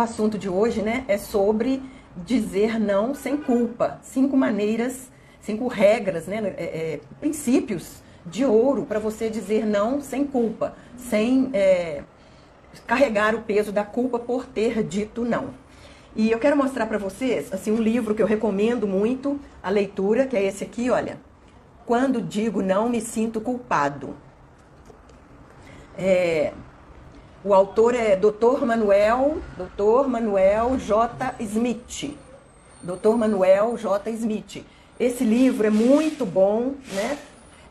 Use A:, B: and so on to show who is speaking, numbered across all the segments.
A: assunto de hoje, né, é sobre dizer não sem culpa. 5 maneiras, 5 regras, né, princípios de ouro para você dizer não sem culpa, sem carregar o peso da culpa por ter dito não. E eu quero mostrar para vocês assim, um livro que eu recomendo muito a leitura, que é esse aqui, olha. Quando digo não, me sinto culpado. O autor é Dr. Manuel J. Smith. Dr. Manuel J. Smith. Esse livro é muito bom, né?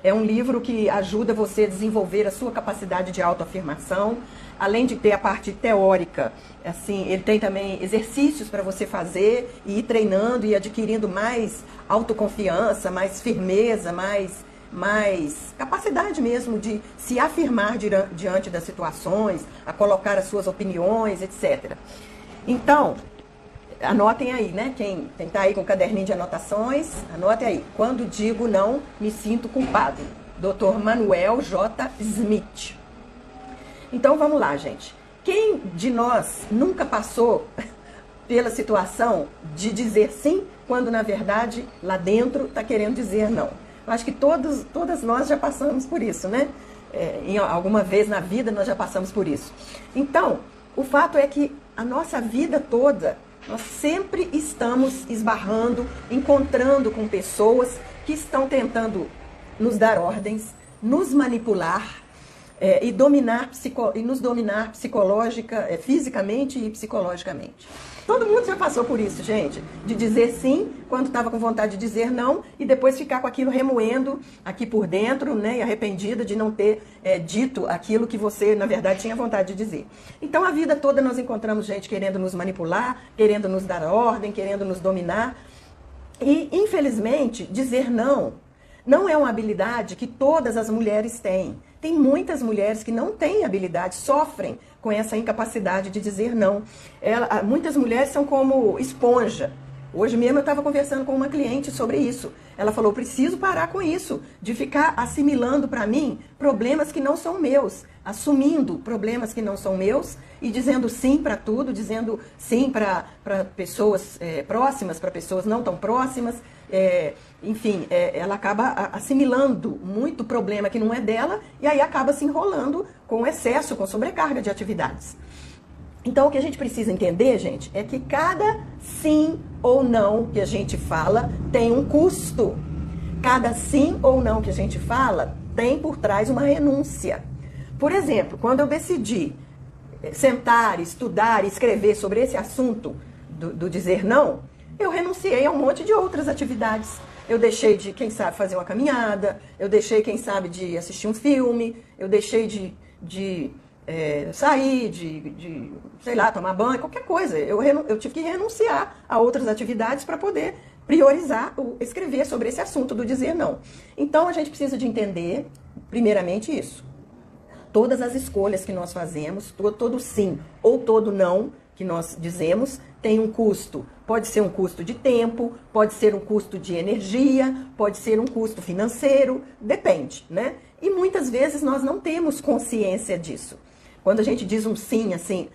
A: É um livro que ajuda você a desenvolver a sua capacidade de autoafirmação. Além de ter a parte teórica, assim, ele tem também exercícios para você fazer e ir treinando e adquirindo mais autoconfiança, mais firmeza, mais capacidade mesmo de se afirmar diante das situações, a colocar as suas opiniões, etc. Então, anotem aí, né? Quem está aí com o caderninho de anotações, anotem aí. Quando digo não, me sinto culpado. Dr. Manuel J. Smith. Então vamos lá, gente. Quem de nós nunca passou pela situação de dizer sim, quando na verdade lá dentro está querendo dizer não? Eu acho que todas nós já passamos por isso, né? Alguma vez na vida nós já passamos por isso. Então, o fato é que a nossa vida toda, nós sempre estamos esbarrando, encontrando com pessoas que estão tentando nos dar ordens, nos manipular, e nos dominar fisicamente e psicologicamente. Todo mundo já passou por isso, gente, de dizer sim quando estava com vontade de dizer não e depois ficar com aquilo remoendo aqui por dentro, né, e arrependida de não ter dito aquilo que você, na verdade, tinha vontade de dizer. Então, a vida toda nós encontramos gente querendo nos manipular, querendo nos dar ordem, querendo nos dominar. E, infelizmente, dizer não é uma habilidade que todas as mulheres têm. Tem muitas mulheres que não têm habilidade, sofrem com essa incapacidade de dizer não. Muitas mulheres são como esponja. Hoje mesmo eu estava conversando com uma cliente sobre isso. Ela falou, preciso parar com isso, de ficar assimilando para mim problemas que não são meus, assumindo problemas que não são meus e dizendo sim para tudo, dizendo sim para pessoas próximas, para pessoas não tão próximas. Enfim, ela acaba assimilando muito problema que não é dela e aí acaba se enrolando com excesso, com sobrecarga de atividades. Então, o que a gente precisa entender, gente, é que cada sim ou não que a gente fala tem um custo. Cada sim ou não que a gente fala tem por trás uma renúncia. Por exemplo, quando eu decidi sentar, estudar, escrever sobre esse assunto do dizer não, eu renunciei a um monte de outras atividades. Eu deixei de, quem sabe, fazer uma caminhada, eu deixei, quem sabe, de assistir um filme, eu deixei de sair, sei lá, tomar banho, qualquer coisa. Eu tive que renunciar a outras atividades para poder priorizar, escrever sobre esse assunto do dizer não. Então, a gente precisa de entender, primeiramente, isso. Todas as escolhas que nós fazemos, todo sim ou todo não que nós dizemos, tem um custo. Pode ser um custo de tempo, pode ser um custo de energia, pode ser um custo financeiro, depende, né? E muitas vezes nós não temos consciência disso. Quando a gente diz um sim, assim,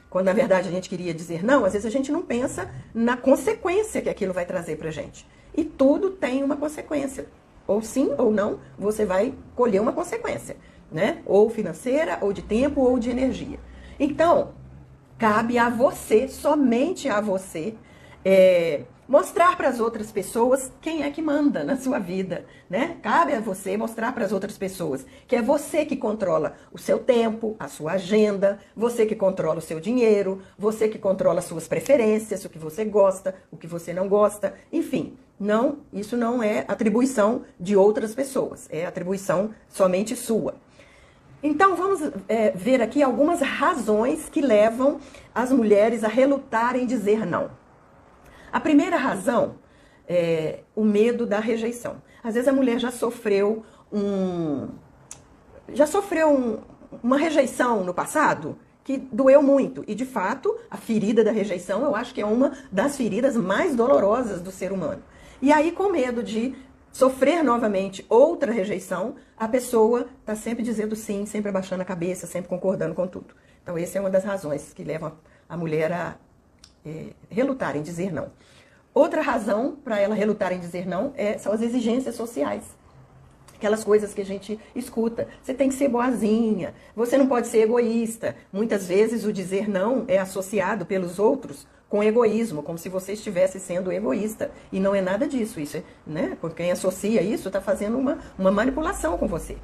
A: quando na verdade a gente queria dizer não, às vezes a gente não pensa na consequência que aquilo vai trazer pra gente. E tudo tem uma consequência. Ou sim ou não, você vai colher uma consequência, né? Ou financeira, ou de tempo, ou de energia. Então, cabe a você, somente a você, mostrar para as outras pessoas quem é que manda na sua vida, né? Cabe a você mostrar para as outras pessoas que é você que controla o seu tempo, a sua agenda, você que controla o seu dinheiro, você que controla as suas preferências, o que você gosta, o que você não gosta, enfim. Não, isso não é atribuição de outras pessoas, é atribuição somente sua. Então, vamos ver aqui algumas razões que levam as mulheres a relutarem em dizer não. A primeira razão é o medo da rejeição. Às vezes a mulher já sofreu uma rejeição no passado que doeu muito. E, de fato, a ferida da rejeição, eu acho que é uma das feridas mais dolorosas do ser humano. E aí, com medo de sofrer novamente outra rejeição, a pessoa está sempre dizendo sim, sempre abaixando a cabeça, sempre concordando com tudo. Então, essa é uma das razões que levam a mulher a relutar em dizer não. Outra razão para ela relutar em dizer não são as exigências sociais. Aquelas coisas que a gente escuta. Você tem que ser boazinha, você não pode ser egoísta. Muitas vezes o dizer não é associado pelos outros com egoísmo, como se você estivesse sendo egoísta. E não é nada disso. Isso, né? Quem associa isso está fazendo uma manipulação com você.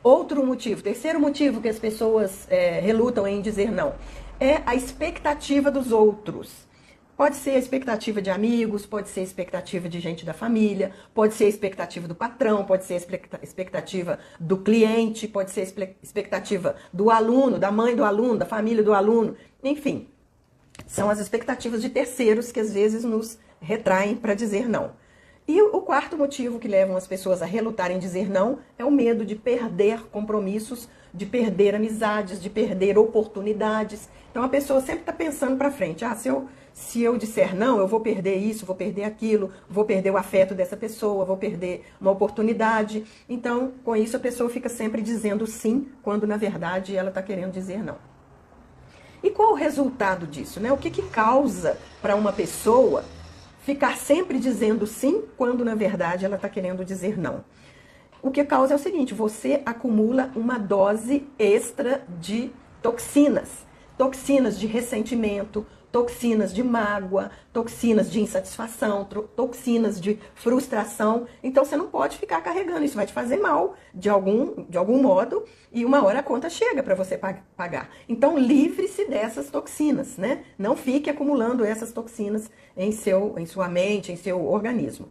A: Outro motivo, terceiro motivo que as pessoas relutam em dizer não, é a expectativa dos outros. Pode ser a expectativa de amigos, pode ser a expectativa de gente da família, pode ser a expectativa do patrão, pode ser a expectativa do cliente, pode ser a expectativa do aluno, da mãe do aluno, da família do aluno, enfim. São as expectativas de terceiros que às vezes nos retraem para dizer não. E o quarto motivo que levam as pessoas a relutarem em dizer não é o medo de perder compromissos, de perder amizades, de perder oportunidades. Então a pessoa sempre está pensando para frente. Se eu disser não, eu vou perder isso, vou perder aquilo, vou perder o afeto dessa pessoa, vou perder uma oportunidade. Então, com isso, a pessoa fica sempre dizendo sim, quando na verdade ela está querendo dizer não. E qual o resultado disso, né? O que causa para uma pessoa ficar sempre dizendo sim, quando na verdade ela está querendo dizer não? O que causa é o seguinte: você acumula uma dose extra de toxinas. Toxinas de ressentimento, toxinas de mágoa, toxinas de insatisfação, toxinas de frustração. Então você não pode ficar carregando, isso vai te fazer mal de algum modo, e uma hora a conta chega para você pagar. Então livre-se dessas toxinas, né? Não fique acumulando essas toxinas em sua mente, em seu organismo.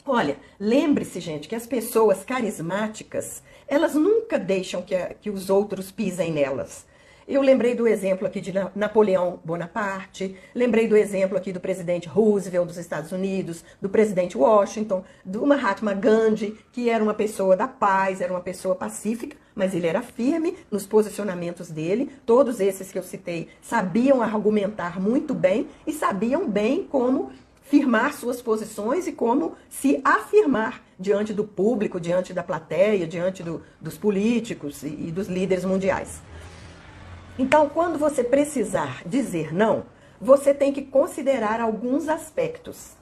A: Olha, lembre-se, gente, que as pessoas carismáticas, elas nunca deixam que os outros pisem nelas. Eu lembrei do exemplo aqui de Napoleão Bonaparte, lembrei do exemplo aqui do presidente Roosevelt dos Estados Unidos, do presidente Washington, do Mahatma Gandhi, que era uma pessoa da paz, era uma pessoa pacífica, mas ele era firme nos posicionamentos dele. Todos esses que eu citei sabiam argumentar muito bem e sabiam bem como firmar suas posições e como se afirmar diante do público, diante da plateia, diante dos políticos e dos líderes mundiais. Então, quando você precisar dizer não, você tem que considerar alguns aspectos.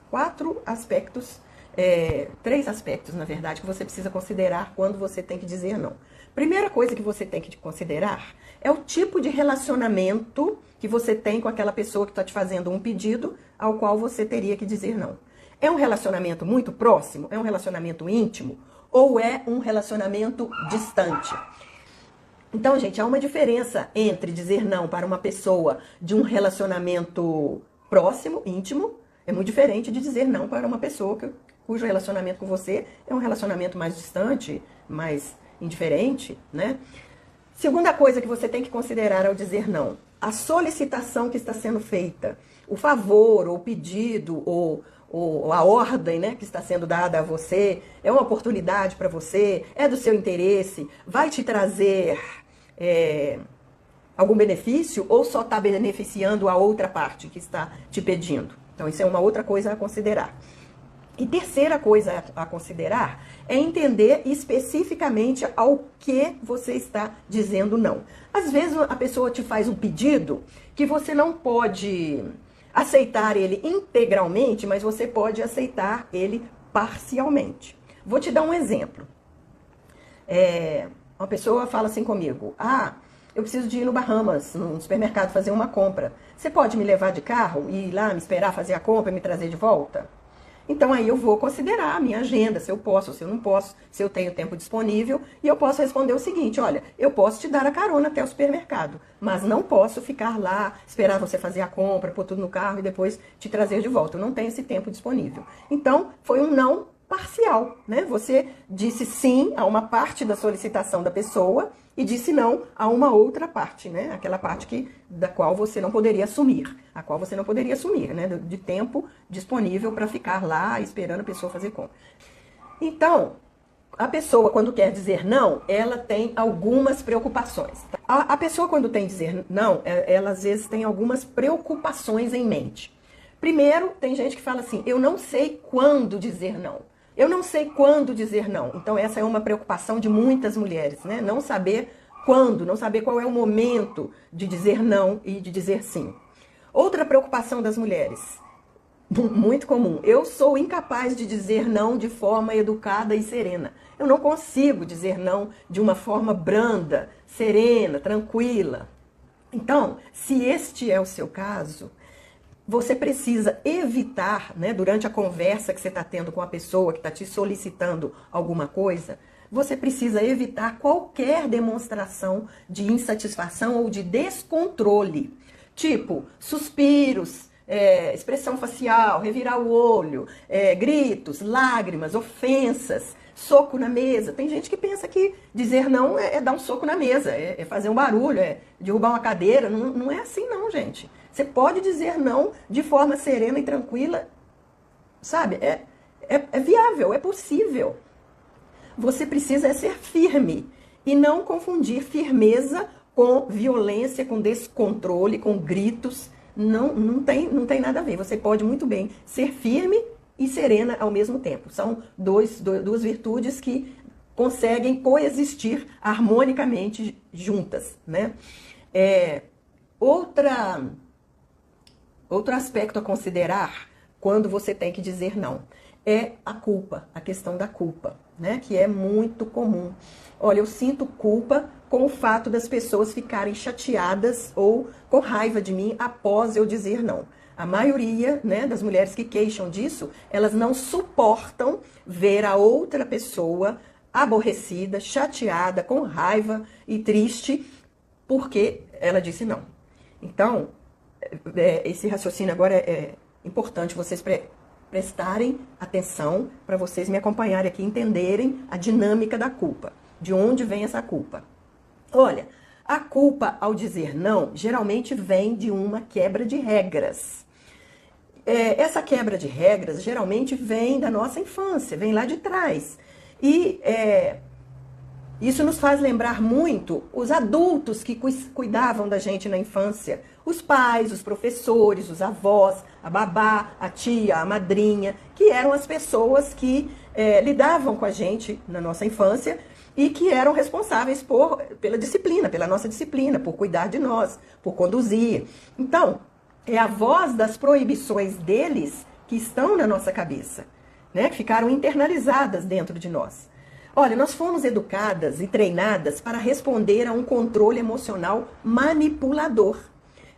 A: 3 aspectos, na verdade, que você precisa considerar quando você tem que dizer não. Primeira coisa que você tem que considerar é o tipo de relacionamento que você tem com aquela pessoa que está te fazendo um pedido ao qual você teria que dizer não. É um relacionamento muito próximo? É um relacionamento íntimo? Ou é um relacionamento distante? Então, gente, há uma diferença entre dizer não para uma pessoa de um relacionamento próximo, íntimo, é muito diferente de dizer não para uma pessoa cujo relacionamento com você é um relacionamento mais distante, mais indiferente, né? Segunda coisa que você tem que considerar ao dizer não, a solicitação que está sendo feita, o favor, ou o pedido, ou a ordem, né, que está sendo dada a você, é uma oportunidade para você, é do seu interesse, vai te trazer algum benefício ou só está beneficiando a outra parte que está te pedindo. Então isso é uma outra coisa a considerar. E terceira coisa a considerar é entender especificamente ao que você está dizendo não. Às vezes a pessoa te faz um pedido que você não pode aceitar ele integralmente, mas você pode aceitar ele parcialmente. Vou te dar um exemplo. Uma pessoa fala assim comigo: eu preciso de ir no Bahamas, no supermercado, fazer uma compra. Você pode me levar de carro e ir lá, me esperar fazer a compra e me trazer de volta? Então aí eu vou considerar a minha agenda, se eu posso, se eu não posso, se eu tenho tempo disponível, e eu posso responder o seguinte: olha, eu posso te dar a carona até o supermercado, mas não posso ficar lá, esperar você fazer a compra, pôr tudo no carro e depois te trazer de volta. Eu não tenho esse tempo disponível. Então, foi um não parcial, né? Você disse sim a uma parte da solicitação da pessoa e disse não a uma outra parte, né? Aquela parte da qual você não poderia assumir, né? De tempo disponível para ficar lá esperando a pessoa fazer compra. Então, a pessoa, quando quer dizer não, ela tem algumas preocupações. A pessoa, quando tem dizer não, ela às vezes tem algumas preocupações em mente. Primeiro, tem gente que fala assim: eu não sei quando dizer não. Eu não sei quando dizer não. Então, essa é uma preocupação de muitas mulheres, né? Não saber quando, não saber qual é o momento de dizer não e de dizer sim. Outra preocupação das mulheres, muito comum: eu sou incapaz de dizer não de forma educada e serena. Eu não consigo dizer não de uma forma branda, serena, tranquila. Então, se este é o seu caso, você precisa evitar, né, durante a conversa que você está tendo com a pessoa que está te solicitando alguma coisa, você precisa evitar qualquer demonstração de insatisfação ou de descontrole. Tipo, suspiros, expressão facial, revirar o olho, gritos, lágrimas, ofensas, soco na mesa. Tem gente que pensa que dizer não é dar um soco na mesa, é fazer um barulho, é derrubar uma cadeira. Não, não é assim não, gente. Você pode dizer não de forma serena e tranquila, sabe? É viável, é possível. Você precisa ser firme e não confundir firmeza com violência, com descontrole, com gritos. Não tem nada a ver. Você pode muito bem ser firme e serena ao mesmo tempo. São duas virtudes que conseguem coexistir harmonicamente juntas, né? Outro aspecto a considerar quando você tem que dizer não é a culpa, a questão da culpa, né? Que é muito comum. Olha, eu sinto culpa com o fato das pessoas ficarem chateadas ou com raiva de mim após eu dizer não. A maioria, né, das mulheres que queixam disso, elas não suportam ver a outra pessoa aborrecida, chateada, com raiva e triste porque ela disse não. Então, esse raciocínio agora é importante vocês prestarem atenção para vocês me acompanharem aqui, entenderem a dinâmica da culpa. De onde vem essa culpa? Olha, a culpa ao dizer não geralmente vem de uma quebra de regras. Essa quebra de regras geralmente vem da nossa infância, vem lá de trás. E isso nos faz lembrar muito os adultos que cuidavam da gente na infância. Os pais, os professores, os avós, a babá, a tia, a madrinha, que eram as pessoas que lidavam com a gente na nossa infância e que eram responsáveis pela disciplina, pela nossa disciplina, por cuidar de nós, por conduzir. Então, é a voz das proibições deles que estão na nossa cabeça, né? Que ficaram internalizadas dentro de nós. Olha, nós fomos educadas e treinadas para responder a um controle emocional manipulador.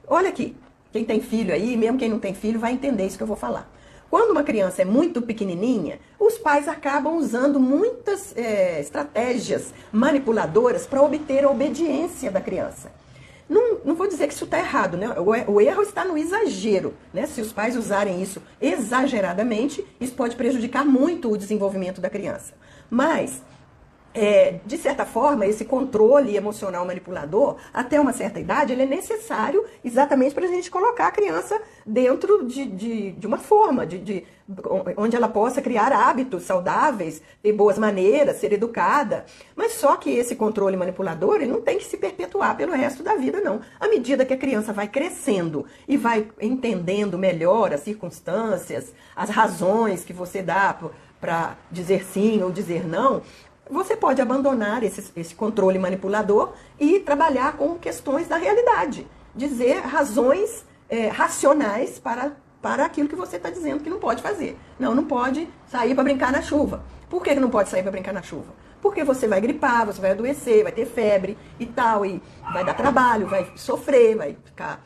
A: Olha aqui, quem tem filho aí, mesmo quem não tem filho, vai entender isso que eu vou falar. Quando uma criança é muito pequenininha, os pais acabam usando muitas estratégias manipuladoras para obter a obediência da criança. Não vou dizer que isso está errado, né? O erro está no exagero, né? Se os pais usarem isso exageradamente, isso pode prejudicar muito o desenvolvimento da criança. Mas, de certa forma, esse controle emocional manipulador, até uma certa idade, ele é necessário exatamente para a gente colocar a criança dentro de uma forma, onde ela possa criar hábitos saudáveis, ter boas maneiras, ser educada. Mas só que esse controle manipulador, ele não tem que se perpetuar pelo resto da vida, não. À medida que a criança vai crescendo e vai entendendo melhor as circunstâncias, as razões que você dá para dizer sim ou dizer não, você pode abandonar esse controle manipulador e trabalhar com questões da realidade. Dizer razões racionais para aquilo que você está dizendo que não pode fazer. Não pode sair para brincar na chuva. Por que não pode sair para brincar na chuva? Porque você vai gripar, você vai adoecer, vai ter febre e tal, e vai dar trabalho, vai sofrer, vai ficar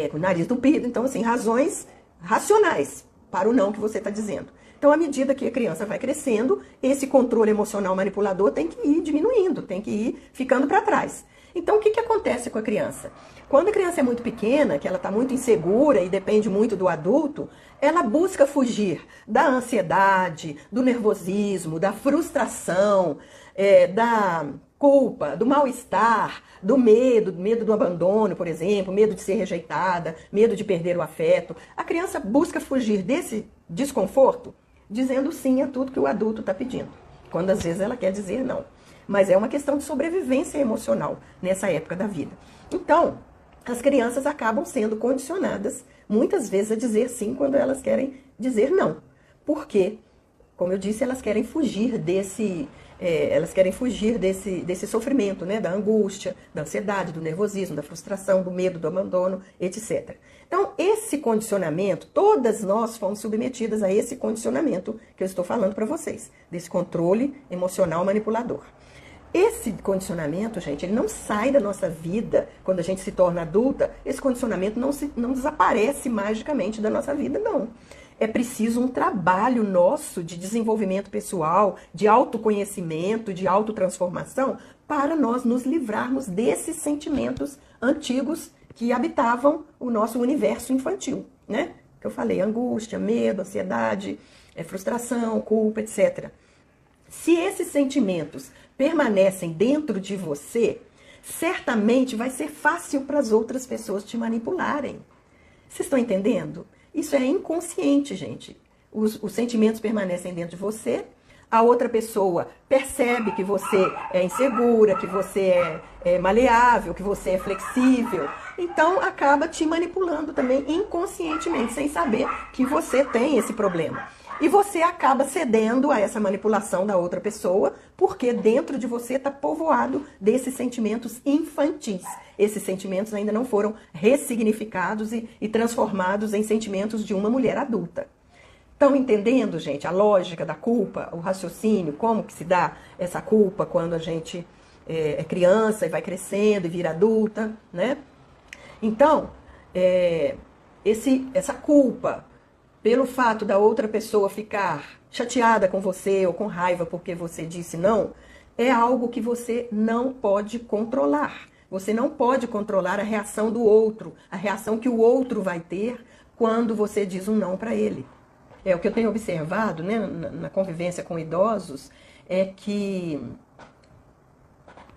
A: com o nariz entupido. Então, assim, razões racionais para o não que você está dizendo. Então, à medida que a criança vai crescendo, esse controle emocional manipulador tem que ir diminuindo, tem que ir ficando para trás. Então, o que acontece com a criança? Quando a criança é muito pequena, que ela está muito insegura e depende muito do adulto, ela busca fugir da ansiedade, do nervosismo, da frustração, da culpa, do mal-estar, do medo do abandono, por exemplo, medo de ser rejeitada, medo de perder o afeto. A criança busca fugir desse desconforto dizendo sim a tudo que o adulto está pedindo, quando às vezes ela quer dizer não. Mas é uma questão de sobrevivência emocional nessa época da vida. Então, as crianças acabam sendo condicionadas, muitas vezes, a dizer sim quando elas querem dizer não. Porque, como eu disse, elas querem fugir desse elas querem fugir desse sofrimento, né? Da angústia, da ansiedade, do nervosismo, da frustração, do medo, do abandono, etc. Então, esse condicionamento, todas nós fomos submetidas a esse condicionamento que eu estou falando para vocês, desse controle emocional manipulador. Esse condicionamento, gente, ele não sai da nossa vida quando a gente se torna adulta. Esse condicionamento não desaparece magicamente da nossa vida, não. É preciso um trabalho nosso de desenvolvimento pessoal, de autoconhecimento, de autotransformação, para nós nos livrarmos desses sentimentos antigos que habitavam o nosso universo infantil, né? Que eu falei, angústia, medo, ansiedade, frustração, culpa, etc. Se esses sentimentos permanecem dentro de você, certamente vai ser fácil para as outras pessoas te manipularem. Vocês estão entendendo? Isso é inconsciente, gente. Os sentimentos permanecem dentro de você, a outra pessoa percebe que você é insegura, que você é maleável, que você é flexível. Então, acaba te manipulando também inconscientemente, sem saber que você tem esse problema. E você acaba cedendo a essa manipulação da outra pessoa, porque dentro de você está povoado desses sentimentos infantis. Esses sentimentos ainda não foram ressignificados e transformados em sentimentos de uma mulher adulta. Estão entendendo, gente, a lógica da culpa, o raciocínio, como que se dá essa culpa quando a gente é criança e vai crescendo e vira adulta, né? Então, essa culpa, pelo fato da outra pessoa ficar chateada com você ou com raiva porque você disse não, é algo que você não pode controlar. Você não pode controlar a reação do outro, a reação que o outro vai ter quando você diz um não para ele. O que eu tenho observado, né, na convivência com idosos é que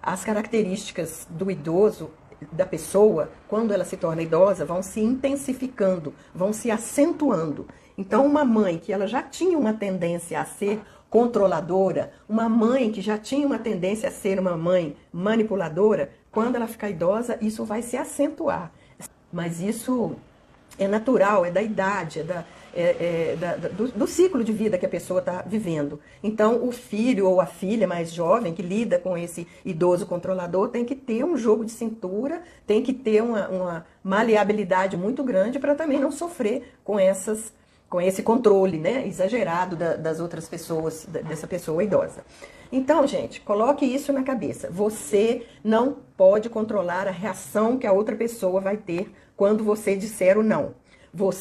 A: as características do idoso, da pessoa, quando ela se torna idosa, vão se intensificando, vão se acentuando. Então, uma mãe que ela já tinha uma tendência a ser controladora, uma mãe que já tinha uma tendência a ser uma mãe manipuladora, quando ela ficar idosa, isso vai se acentuar. Mas isso é natural, é da idade, do ciclo de vida que a pessoa está vivendo. Então, o filho ou a filha mais jovem que lida com esse idoso controlador tem que ter um jogo de cintura, tem que ter uma maleabilidade muito grande para também não sofrer com esse controle, né, exagerado das outras pessoas, dessa pessoa idosa. Então, gente, coloque isso na cabeça. Você não pode controlar a reação que a outra pessoa vai ter quando você disser o não.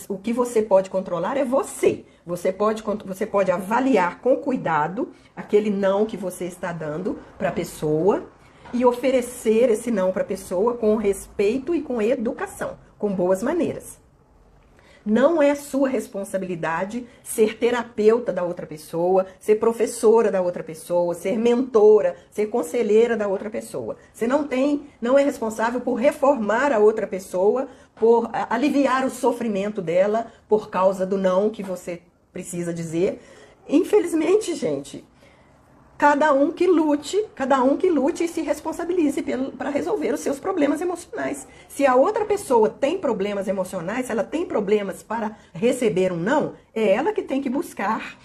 A: O que você pode controlar é você. Você pode avaliar com cuidado aquele não que você está dando para a pessoa e oferecer esse não para a pessoa com respeito e com educação, com boas maneiras. Não é sua responsabilidade ser terapeuta da outra pessoa, ser professora da outra pessoa, ser mentora, ser conselheira da outra pessoa. Você não é responsável por reformar a outra pessoa, por aliviar o sofrimento dela por causa do não que você precisa dizer. Infelizmente, gente, cada um que lute e se responsabilize para resolver os seus problemas emocionais. Se a outra pessoa tem problemas emocionais, se ela tem problemas para receber um não, é ela que tem que buscar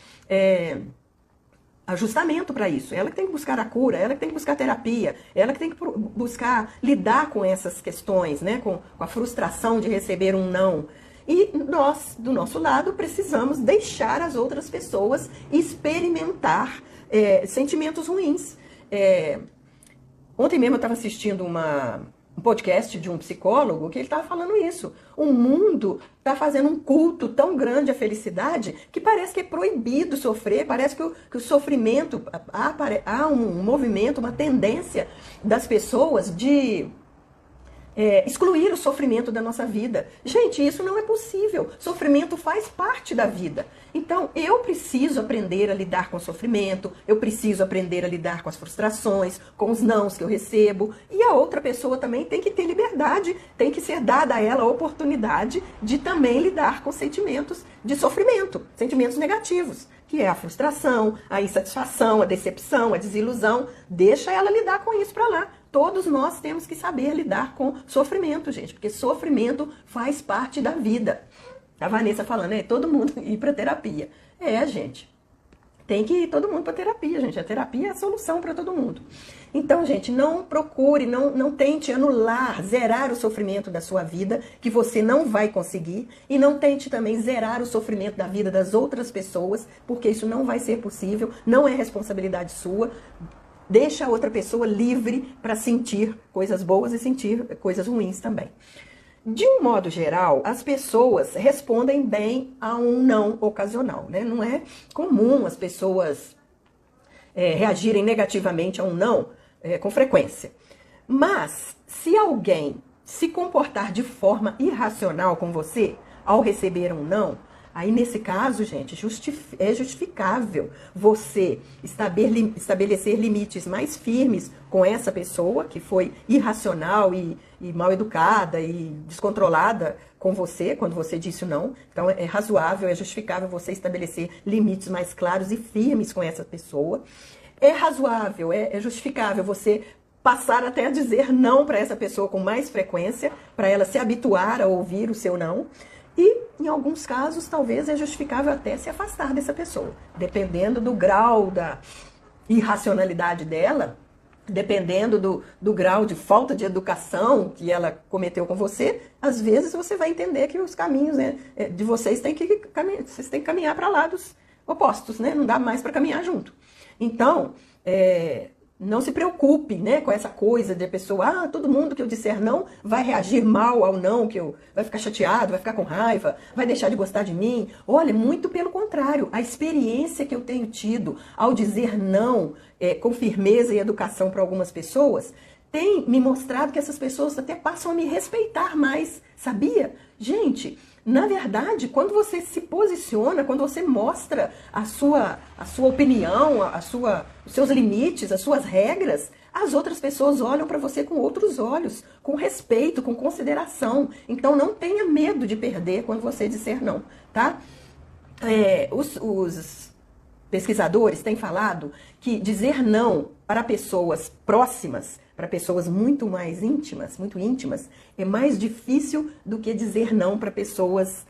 A: ajustamento para isso. Ela que tem que buscar a cura, ela que tem que buscar terapia, ela que tem que buscar lidar com essas questões, né? Com a frustração de receber um não. E nós, do nosso lado, precisamos deixar as outras pessoas experimentar sentimentos ruins. Ontem mesmo eu estava assistindo um podcast de um psicólogo que ele estava falando isso. O mundo está fazendo um culto tão grande à felicidade que parece que é proibido sofrer, parece que o sofrimento, há um movimento, uma tendência das pessoas de excluir o sofrimento da nossa vida. Gente, isso não é possível. Sofrimento faz parte da vida. Então, eu preciso aprender a lidar com o sofrimento, eu preciso aprender a lidar com as frustrações, com os nãos que eu recebo, e a outra pessoa também tem que ter liberdade, tem que ser dada a ela a oportunidade de também lidar com sentimentos de sofrimento, sentimentos negativos, que é a frustração, a insatisfação, a decepção, a desilusão. Deixa ela lidar com isso para lá. Todos nós temos que saber lidar com sofrimento, gente, porque sofrimento faz parte da vida. A Vanessa falando, todo mundo ir para terapia. Gente, tem que ir todo mundo para terapia, gente. A terapia é a solução para todo mundo. Então, gente, não procure, não tente anular, zerar o sofrimento da sua vida, que você não vai conseguir. E não tente também zerar o sofrimento da vida das outras pessoas, porque isso não vai ser possível, não é responsabilidade sua. Deixa a outra pessoa livre para sentir coisas boas e sentir coisas ruins também. De um modo geral, as pessoas respondem bem a um não ocasional, né? Não é comum as pessoas reagirem negativamente a um não com frequência. Mas, se alguém se comportar de forma irracional com você, ao receber um não, aí nesse caso, gente, é justificável você estabelecer limites mais firmes com essa pessoa que foi irracional e mal educada e descontrolada com você, quando você disse não. Então é razoável, é justificável você estabelecer limites mais claros e firmes com essa pessoa. É razoável, é justificável você passar até a dizer não para essa pessoa com mais frequência, para ela se habituar a ouvir o seu não. E, em alguns casos, talvez é justificável até se afastar dessa pessoa. Dependendo do grau da irracionalidade dela, dependendo do grau de falta de educação que ela cometeu com você, às vezes você vai entender que os caminhos, né, de vocês têm que caminhar para lados opostos, né? Não dá mais para caminhar junto. Então, não se preocupe, né, com essa coisa de a pessoa, todo mundo que eu disser não vai reagir mal ao não, vai ficar chateado, vai ficar com raiva, vai deixar de gostar de mim. Olha, muito pelo contrário, a experiência que eu tenho tido ao dizer não com firmeza e educação para algumas pessoas, tem me mostrado que essas pessoas até passam a me respeitar mais, sabia? Gente, na verdade, quando você se posiciona, quando você mostra a sua opinião, os seus limites, as suas regras, as outras pessoas olham para você com outros olhos, com respeito, com consideração. Então não tenha medo de perder quando você disser não, tá? Os pesquisadores têm falado que dizer não para pessoas próximas, para pessoas muito mais íntimas, muito íntimas, é mais difícil do que dizer não para pessoas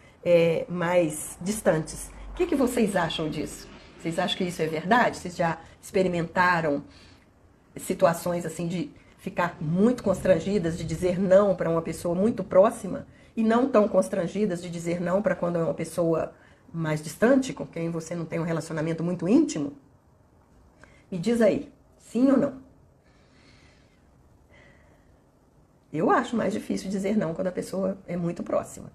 A: mais distantes. O que vocês acham disso? Vocês acham que isso é verdade? Vocês já experimentaram situações assim de ficar muito constrangidas de dizer não para uma pessoa muito próxima e não tão constrangidas de dizer não para quando é uma pessoa mais distante, com quem você não tem um relacionamento muito íntimo? Me diz aí, sim ou não? Eu acho mais difícil dizer não quando a pessoa é muito próxima.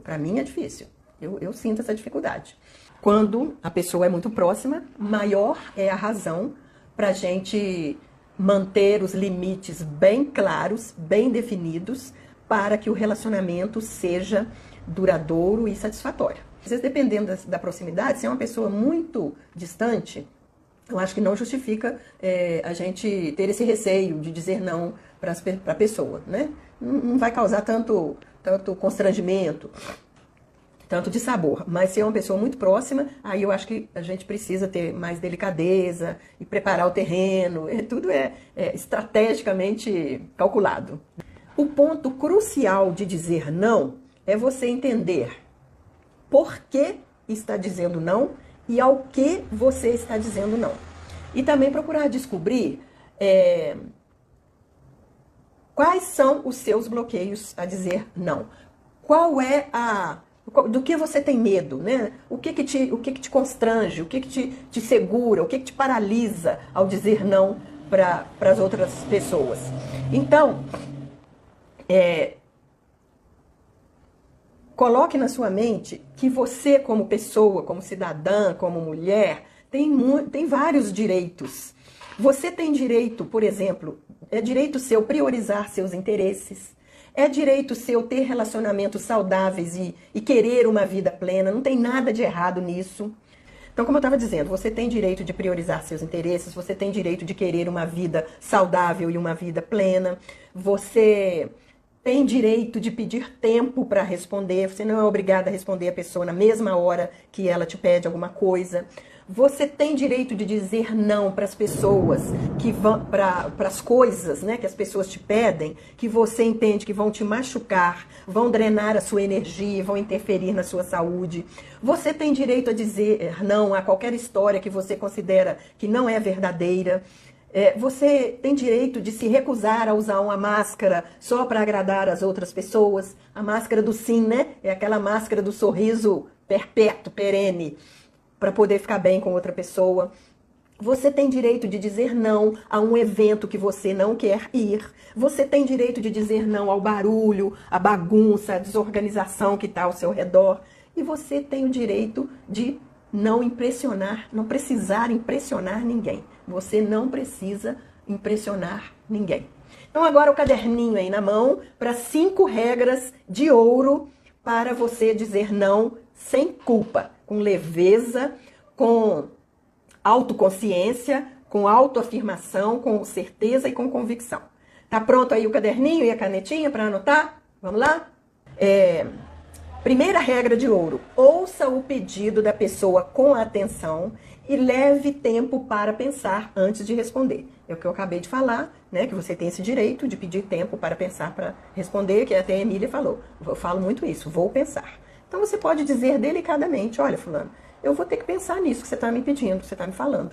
A: Para mim é difícil. Eu sinto essa dificuldade. Quando a pessoa é muito próxima, maior é a razão para a gente manter os limites bem claros, bem definidos, para que o relacionamento seja duradouro e satisfatório. Às vezes, dependendo da proximidade, se é uma pessoa muito distante, eu acho que não justifica a gente ter esse receio de dizer não para a pessoa, né? Não vai causar tanto constrangimento, tanto de sabor. Mas se é uma pessoa muito próxima, aí eu acho que a gente precisa ter mais delicadeza e preparar o terreno. Tudo é estrategicamente calculado. O ponto crucial de dizer não é você entender por que está dizendo não e ao que você está dizendo não. E também procurar descobrir quais são os seus bloqueios a dizer não. Qual é do que você tem medo, né? O que te constrange, o que te segura, o que te paralisa ao dizer não para as outras pessoas. Então, coloque na sua mente que você, como pessoa, como cidadã, como mulher, tem vários direitos. Você tem direito, por exemplo, é direito seu priorizar seus interesses, é direito seu ter relacionamentos saudáveis e querer uma vida plena, não tem nada de errado nisso. Então, como eu estava dizendo, você tem direito de priorizar seus interesses, você tem direito de querer uma vida saudável e uma vida plena, você tem direito de pedir tempo para responder, você não é obrigada a responder a pessoa na mesma hora que ela te pede alguma coisa. Você tem direito de dizer não para as pessoas que vão, para as coisas, né, que as pessoas te pedem, que você entende que vão te machucar, vão drenar a sua energia, vão interferir na sua saúde. Você tem direito a dizer não a qualquer história que você considera que não é verdadeira. Você tem direito de se recusar a usar uma máscara só para agradar as outras pessoas. A máscara do sim, né? É aquela máscara do sorriso perpétuo, perene, para poder ficar bem com outra pessoa. Você tem direito de dizer não a um evento que você não quer ir. Você tem direito de dizer não ao barulho, à bagunça, à desorganização que está ao seu redor. E você tem o direito de não impressionar, não precisar impressionar ninguém. Você não precisa impressionar ninguém. Então agora o caderninho aí na mão para 5 regras de ouro para você dizer não sem culpa, com leveza, com autoconsciência, com autoafirmação, com certeza e com convicção. Tá pronto aí o caderninho e a canetinha para anotar? Vamos lá? Primeira regra de ouro: ouça o pedido da pessoa com atenção e leve tempo para pensar antes de responder. É o que eu acabei de falar, né? Que você tem esse direito de pedir tempo para pensar para responder, que até a Emília falou. Eu falo muito isso, vou pensar. Então você pode dizer delicadamente: olha, fulano, eu vou ter que pensar nisso que você está me pedindo, que você está me falando.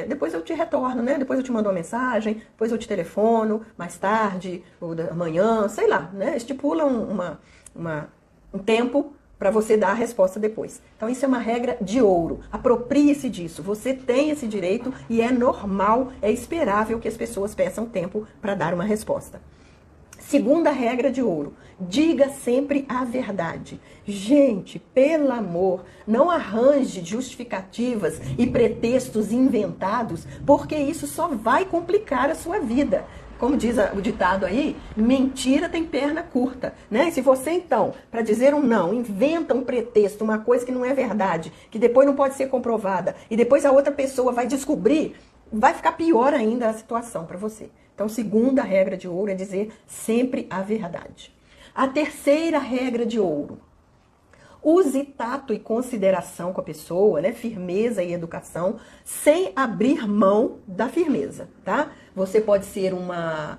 A: Depois eu te retorno, né? Depois eu te mando uma mensagem, depois eu te telefono, mais tarde, ou amanhã, sei lá, né? Estipula um tempo para você dar a resposta depois. Então isso é uma regra de ouro. Aproprie-se disso. Você tem esse direito e é normal, é esperável que as pessoas peçam tempo para dar uma resposta. Segunda regra de ouro: diga sempre a verdade. Gente, pelo amor, não arranje justificativas e pretextos inventados, porque isso só vai complicar a sua vida. Como diz o ditado aí, mentira tem perna curta, né? E se você, então, para dizer um não, inventa um pretexto, uma coisa que não é verdade, que depois não pode ser comprovada, e depois a outra pessoa vai descobrir, vai ficar pior ainda a situação para você. Então, segunda regra de ouro é dizer sempre a verdade. A terceira regra de ouro: use tato e consideração com a pessoa, né? Firmeza e educação, sem abrir mão da firmeza, tá? Você pode ser uma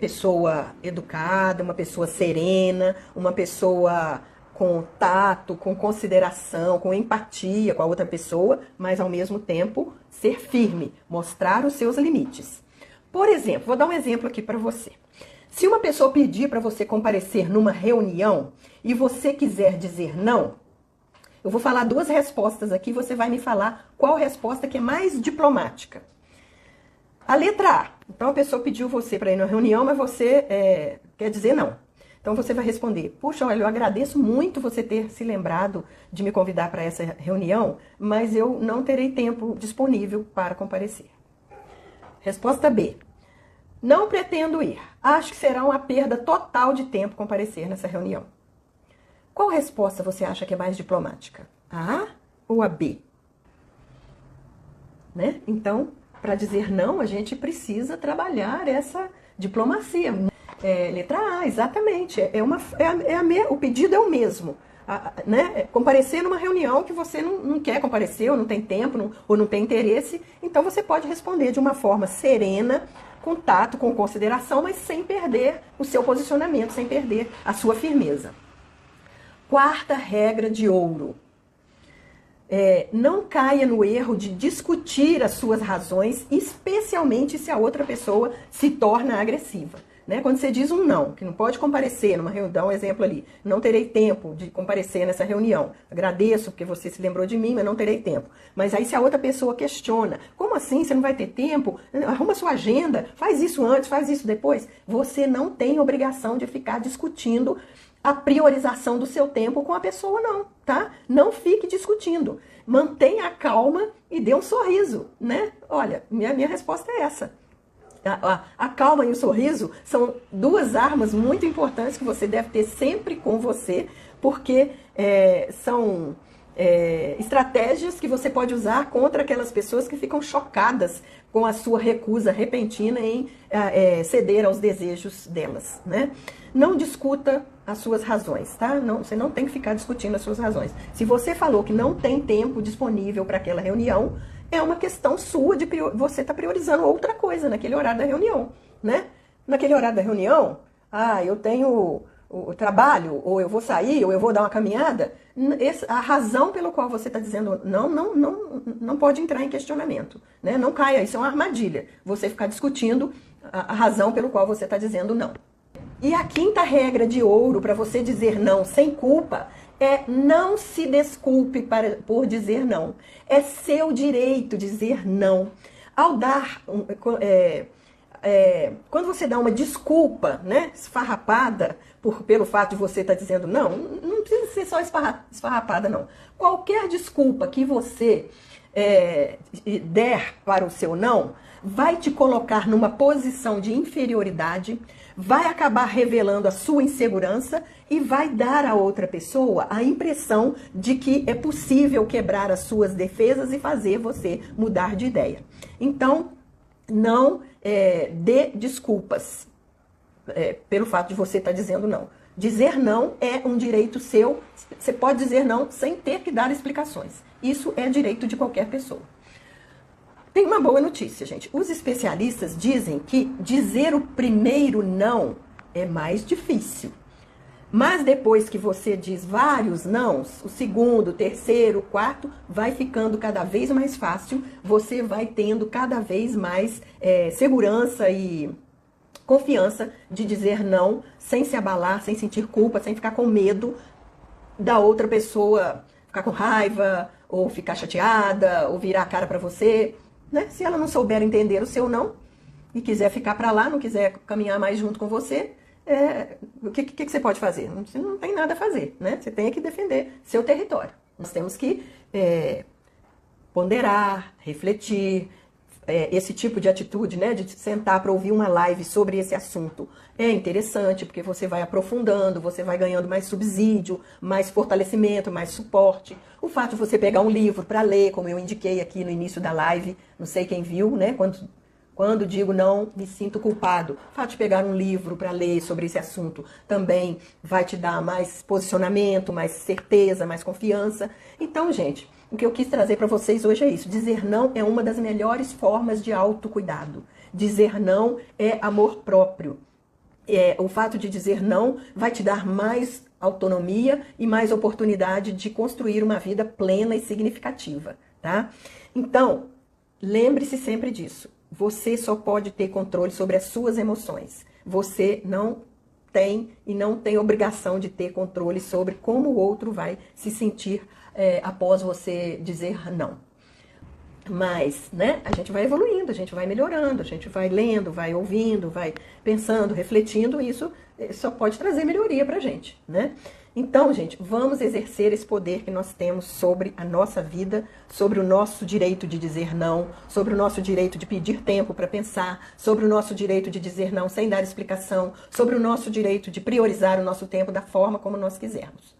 A: pessoa educada, uma pessoa serena, uma pessoa com tato, com consideração, com empatia com a outra pessoa, mas ao mesmo tempo ser firme, mostrar os seus limites. Por exemplo, vou dar um exemplo aqui para você. Se uma pessoa pedir para você comparecer numa reunião e você quiser dizer não, eu vou falar 2 respostas aqui, você vai me falar qual resposta que é mais diplomática. A letra A. Então a pessoa pediu você para ir na reunião, mas você quer dizer não. Então você vai responder: puxa, olha, eu agradeço muito você ter se lembrado de me convidar para essa reunião, mas eu não terei tempo disponível para comparecer. Resposta B: não pretendo ir. Acho que será uma perda total de tempo comparecer nessa reunião. Qual resposta você acha que é mais diplomática? A A ou a B? Né? Então, para dizer não, a gente precisa trabalhar essa diplomacia. Letra A, exatamente. O pedido é o mesmo. Né? Comparecer numa reunião que você não quer comparecer, ou não tem tempo, ou não tem interesse. Então, você pode responder de uma forma serena, com tato, com consideração, mas sem perder o seu posicionamento, sem perder a sua firmeza. Quarta regra de ouro: não caia no erro de discutir as suas razões, especialmente se a outra pessoa se torna agressiva. Né? Quando você diz um não, que não pode comparecer numa reunião, dá um exemplo ali: não terei tempo de comparecer nessa reunião. Agradeço porque você se lembrou de mim, mas não terei tempo. Mas aí se a outra pessoa questiona: como assim você não vai ter tempo? Arruma sua agenda, faz isso antes, faz isso depois. Você não tem obrigação de ficar discutindo a priorização do seu tempo com a pessoa, não, tá? Não fique discutindo. Mantenha a calma e dê um sorriso, né? Olha, minha resposta é essa. A calma e o sorriso são 2 armas muito importantes que você deve ter sempre com você, porque são estratégias que você pode usar contra aquelas pessoas que ficam chocadas com a sua recusa repentina em ceder aos desejos delas, né? Não discuta as suas razões, tá? Não, você não tem que ficar discutindo as suas razões. Se você falou que não tem tempo disponível para aquela reunião, é uma questão sua de você tá priorizando outra coisa naquele horário da reunião, né? Naquele horário da reunião, eu tenho o trabalho, ou eu vou sair, ou eu vou dar uma caminhada, a razão pelo qual você está dizendo não pode entrar em questionamento, né? Não caia, isso é uma armadilha, você ficar discutindo a razão pelo qual você está dizendo não. E a quinta regra de ouro para você dizer não sem culpa é: não se desculpe por dizer não. É seu direito dizer não. Ao dar quando você dá uma desculpa, né, esfarrapada, pelo fato de você estar dizendo não precisa ser só esfarrapada, não. Qualquer desculpa que você der para o seu não, vai te colocar numa posição de inferioridade, vai acabar revelando a sua insegurança e vai dar à outra pessoa a impressão de que é possível quebrar as suas defesas e fazer você mudar de ideia. Então, não dê desculpas pelo fato de você estar dizendo não. Dizer não é um direito seu. Você pode dizer não sem ter que dar explicações. Isso é direito de qualquer pessoa. Tem uma boa notícia, gente. Os especialistas dizem que dizer o primeiro não é mais difícil. Mas depois que você diz vários nãos, o segundo, o terceiro, o quarto, vai ficando cada vez mais fácil. Você vai tendo cada vez mais segurança e confiança de dizer não sem se abalar, sem sentir culpa, sem ficar com medo da outra pessoa ficar com raiva, ou ficar chateada, ou virar a cara para você, né? Se ela não souber entender o seu não e quiser ficar para lá, não quiser caminhar mais junto com você, o que você pode fazer? Você não tem nada a fazer, né? Você tem que defender seu território. Nós temos que ponderar, refletir. Esse tipo de atitude, né, de sentar para ouvir uma live sobre esse assunto é interessante, porque você vai aprofundando, você vai ganhando mais subsídio, mais fortalecimento, mais suporte. O fato de você pegar um livro para ler, como eu indiquei aqui no início da live, não sei quem viu, né, quando digo não me sinto culpado, o fato de pegar um livro para ler sobre esse assunto também vai te dar mais posicionamento, mais certeza, mais confiança. Então, gente, o que eu quis trazer para vocês hoje é isso. Dizer não é uma das melhores formas de autocuidado. Dizer não é amor próprio. O fato de dizer não vai te dar mais autonomia e mais oportunidade de construir uma vida plena e significativa, tá? Então, lembre-se sempre disso. Você só pode ter controle sobre as suas emoções. Você não tem e não tem obrigação de ter controle sobre como o outro vai se sentir após você dizer não. Mas, né, a gente vai evoluindo, a gente vai melhorando, a gente vai lendo, vai ouvindo, vai pensando, refletindo, e isso só pode trazer melhoria pra gente, né? Então, gente, vamos exercer esse poder que nós temos sobre a nossa vida, sobre o nosso direito de dizer não, sobre o nosso direito de pedir tempo para pensar, sobre o nosso direito de dizer não sem dar explicação, sobre o nosso direito de priorizar o nosso tempo da forma como nós quisermos.